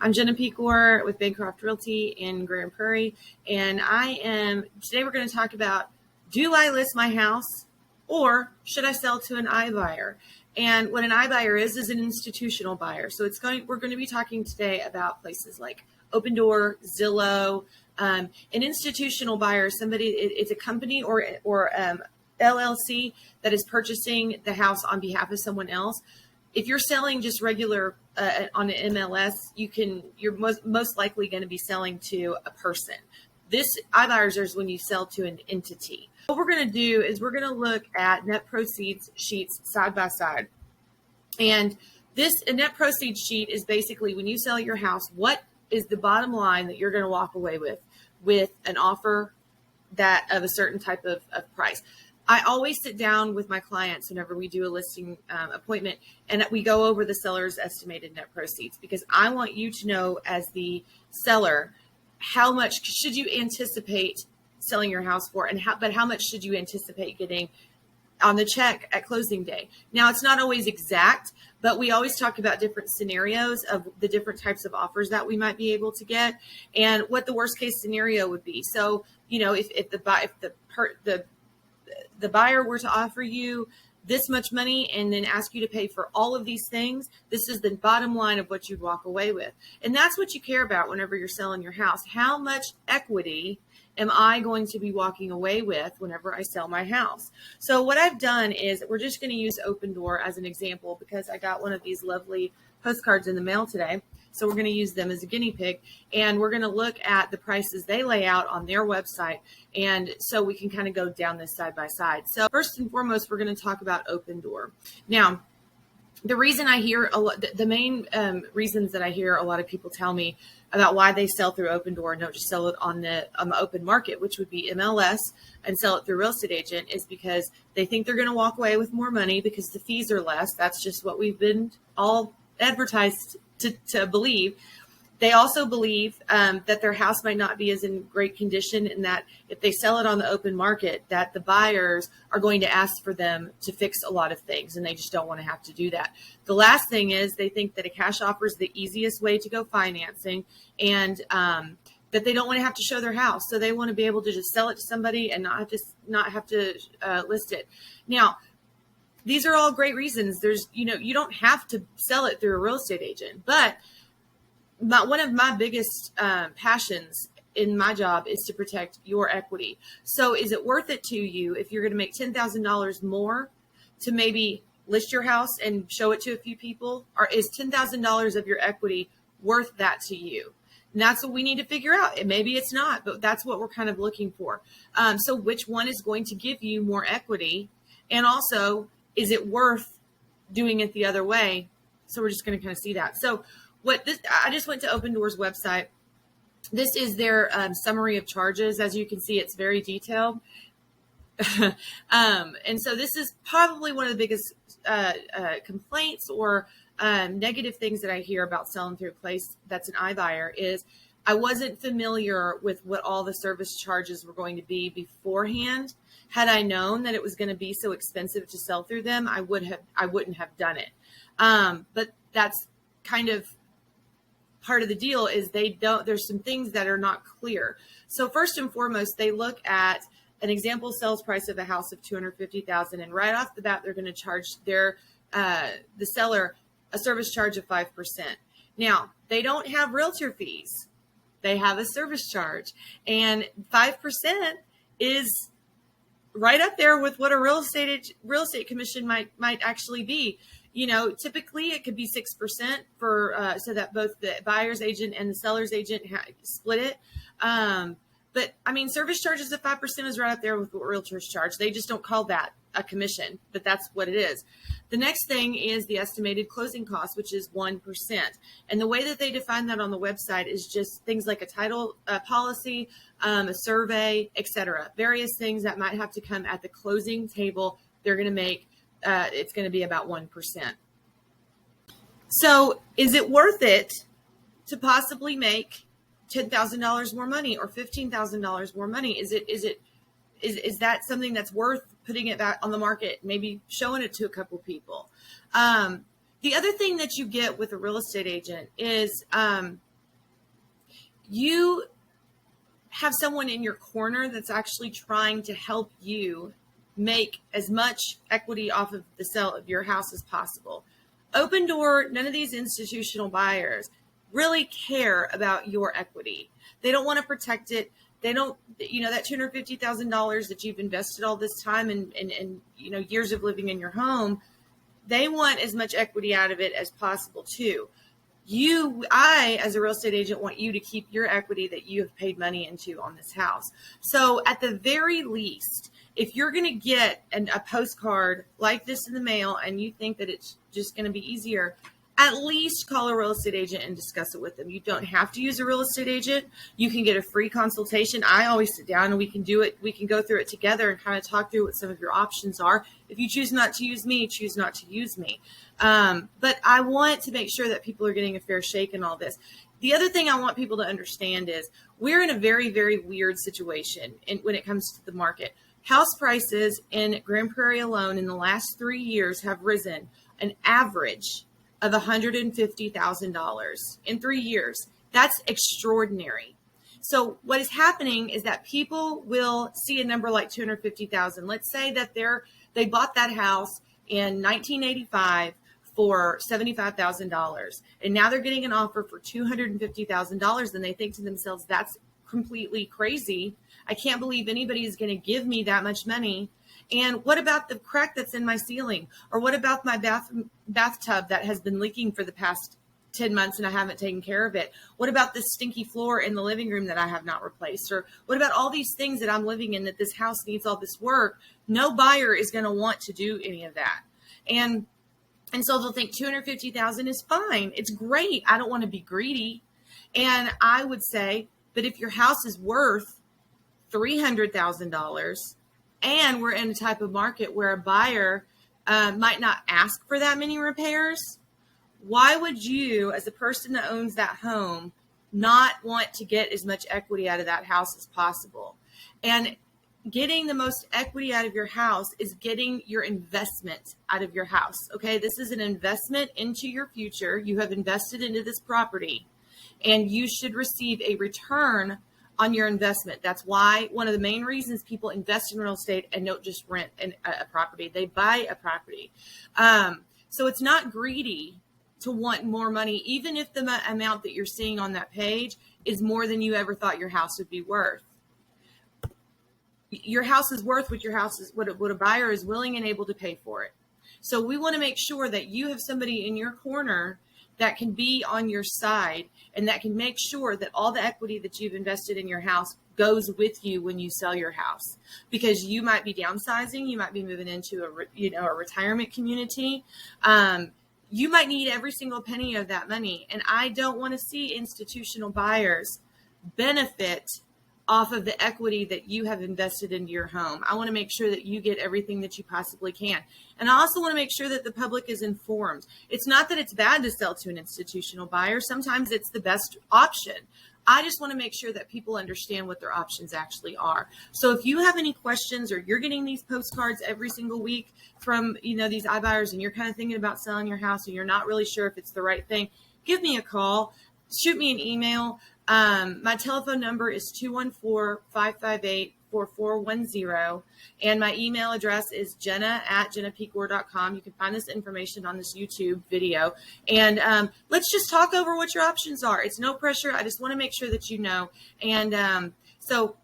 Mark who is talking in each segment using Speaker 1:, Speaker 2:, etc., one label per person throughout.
Speaker 1: I'm Jenna Pecor with Bancroft Realty in Grand Prairie, and today we're going to talk about, do I list my house or should I sell to an iBuyer? And what an iBuyer is an institutional buyer. So we're going to be talking today about places like OpenDoor, Zillow. An institutional buyer, it's a company or LLC that is purchasing the house on behalf of someone else. If you're selling just regular on an MLS, you're most likely going to be selling to a person. This iBuyers is when you sell to an entity. What we're going to do is we're going to look at Netproceeds Sheets side by side. And a net proceeds sheet is basically when you sell your house, what is the bottom line that you're going to walk away with an offer that of a certain type of price. I always sit down with my clients whenever we do a listing appointment, and we go over the seller's estimated net proceeds, because I want you to know, as the seller, how much should you anticipate selling your house for, but how much should you anticipate getting on the check at closing day. Now, it's not always exact, but we always talk about different scenarios of the different types of offers that we might be able to get and what the worst case scenario would be. So, if the buyer were to offer you this much money and then ask you to pay for all of these things, this is the bottom line of what you'd walk away with. And that's what you care about whenever you're selling your house. How much equity am I going to be walking away with whenever I sell my house? So what I've done is we're just going to use OpenDoor as an example, because I got one of these lovely postcards in the mail today. So we're going to use them as a guinea pig, and we're going to look at the prices they lay out on their website. And so we can kind of go down this side by side. So first and foremost, we're going to talk about OpenDoor. Now, the reason I hear the main reasons that I hear a lot of people tell me about why they sell through OpenDoor and don't just sell it on the open market, which would be MLS, and sell it through real estate agent, is because they think they're going to walk away with more money because the fees are less. That's just what we've been all advertised to believe. They also believe that their house might not be as in great condition, and that if they sell it on the open market, that the buyers are going to ask for them to fix a lot of things, and they just don't want to have to do that. The last thing is they think that a cash offer is the easiest way to go financing, and that they don't want to have to show their house. So they want to be able to just sell it to somebody and not have to list it. Now, these are all great reasons. You don't have to sell it through a real estate agent, but one of my biggest passions in my job is to protect your equity. So is it worth it to you if you're going to make $10,000 more to maybe list your house and show it to a few people? Or is $10,000 of your equity worth that to you? And that's what we need to figure out. And maybe it's not, but that's what we're kind of looking for. So which one is going to give you more equity? And also, is it worth doing it the other way? So we're just going to kind of see that. So I just went to OpenDoor's website. This is their summary of charges. As you can see, it's very detailed. And so this is probably one of the biggest complaints or negative things that I hear about selling through a place that's an iBuyer is I wasn't familiar with what all the service charges were going to be beforehand. Had I known that it was going to be so expensive to sell through them, I wouldn't have done it. But that's kind of part of the deal, is there's some things that are not clear. So first and foremost, they look at an example sales price of a house of $250,000, and right off the bat, they're going to charge the seller a service charge of 5%. Now, they don't have realtor fees. They have a service charge, and 5% is right up there with what a real estate commission might actually be. Typically it could be 6% for so that both the buyer's agent and the seller's agent split it. But I mean, service charges of 5% is right up there with what realtors charge. They just don't call that a commission, but that's what it is. The next thing is the estimated closing cost, which is 1%. And the way that they define that on the website is just things like a title policy, a survey, etc. Various things that might have to come at the closing table. They're going to make, it's going to be about 1%. So is it worth it to possibly make $10,000 more money or $15,000 more money? Is that something that's worth putting it back on the market, maybe showing it to a couple people? The other thing that you get with a real estate agent is you have someone in your corner that's actually trying to help you make as much equity off of the sale of your house as possible. OpenDoor, none of these institutional buyers really care about your equity. They don't want to protect it. They don't, that $250,000 that you've invested all this time and years of living in your home, they want as much equity out of it as possible too. I, as a real estate agent, want you to keep your equity that you have paid money into on this house. So at the very least, if you're going to get a postcard like this in the mail and you think that it's just going to be easier, at least call a real estate agent and discuss it with them. You don't have to use a real estate agent. You can get a free consultation. I always sit down and we can do it. We can go through it together and kind of talk through what some of your options are. If you choose not to use me, choose not to use me. But I want to make sure that people are getting a fair shake in all this. The other thing I want people to understand is we're in a very, very weird situation when it comes to the market. House prices in Grand Prairie alone in the last 3 years have risen an average of $150,000 in 3 years. That's extraordinary. So what is happening is that people will see a number like 250,000. Let's say that they bought that house in 1985 for $75,000, and now they're getting an offer for $250,000, and they think to themselves, that's completely crazy. I can't believe anybody is going to give me that much money. And what about the crack that's in my ceiling? Or what about my bathtub that has been leaking for the past 10 months and I haven't taken care of it? What about this stinky floor in the living room that I have not replaced? Or what about all these things that I'm living in that this house needs all this work? No buyer is going to want to do any of that. And so they'll think 250,000 is fine. It's great. I don't want to be greedy. And I would say, but if your house is worth $300,000 and we're in a type of market where a buyer might not ask for that many repairs, why would you, as a person that owns that home, not want to get as much equity out of that house as possible? And getting the most equity out of your house is getting your investment out of your house. Okay, this is an investment into your future. You have invested into this property, and you should receive a return on your investment. That's why one of the main reasons people invest in real estate and don't just rent a property, they buy a property. So it's not greedy to want more money, even if the amount that you're seeing on that page is more than you ever thought your house would be worth. Your house is worth what what a buyer is willing and able to pay for it. So we want to make sure that you have somebody in your corner that can be on your side and that can make sure that all the equity that you've invested in your house goes with you when you sell your house, because you might be downsizing, you might be moving into a retirement community. You might need every single penny of that money. And I don't want to see institutional buyers benefit off of the equity that you have invested into your home. I want to make sure that you get everything that you possibly can. And I also want to make sure that the public is informed. It's not that it's bad to sell to an institutional buyer. Sometimes it's the best option. I just want to make sure that people understand what their options actually are. So if you have any questions, or you're getting these postcards every single week from, these iBuyers, and you're kind of thinking about selling your house and you're not really sure if it's the right thing, give me a call, shoot me an email. My telephone number is 214-558-4410. And my email address is jenna@jennapeakor.com. You can find this information on this YouTube video. And let's just talk over what your options are. It's no pressure. I just want to make sure that you know. And so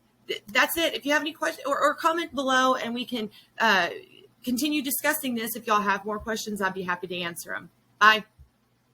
Speaker 1: that's it. If you have any questions, or comment below, and we can continue discussing this. If y'all have more questions, I'd be happy to answer them. Bye.